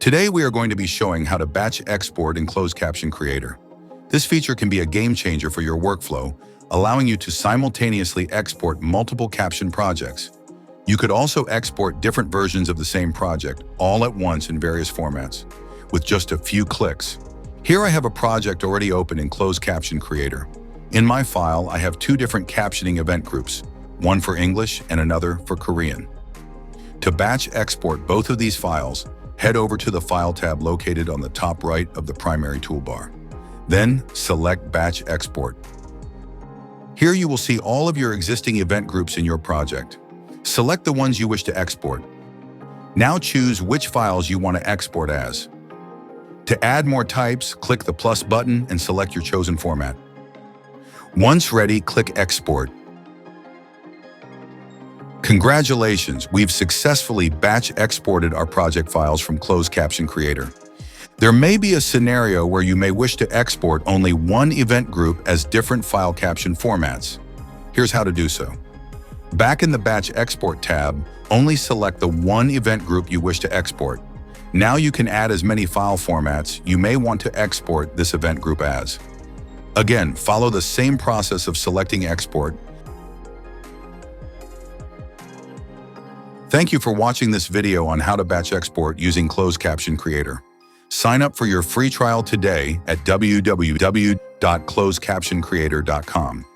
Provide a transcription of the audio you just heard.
Today we are going to be showing how to batch export in Closed Caption Creator. This feature can be a game changer for your workflow, allowing you to simultaneously export multiple caption projects. You could also export different versions of the same project all at once in various formats, with just a few clicks. Here I have a project already open in Closed Caption Creator. In my file, I have two different captioning event groups, one for English and another for Korean. To batch export both of these files, head over to the File tab located on the top right of the primary toolbar. Then select Batch Export. Here you will see all of your existing event groups in your project. Select the ones you wish to export. Now choose which files you want to export as. To add more types, click the plus button and select your chosen format. Once ready, click Export. Congratulations, we've successfully batch exported our project files from Closed Caption Creator. There may be a scenario where you may wish to export only one event group as different file caption formats. Here's how to do so. Back in the Batch Export tab, only select the one event group you wish to export. Now you can add as many file formats you may want to export this event group as. Again, follow the same process of selecting Export. Thank you for watching this video on how to batch export using Closed Caption Creator. Sign up for your free trial today at www.closedcaptioncreator.com.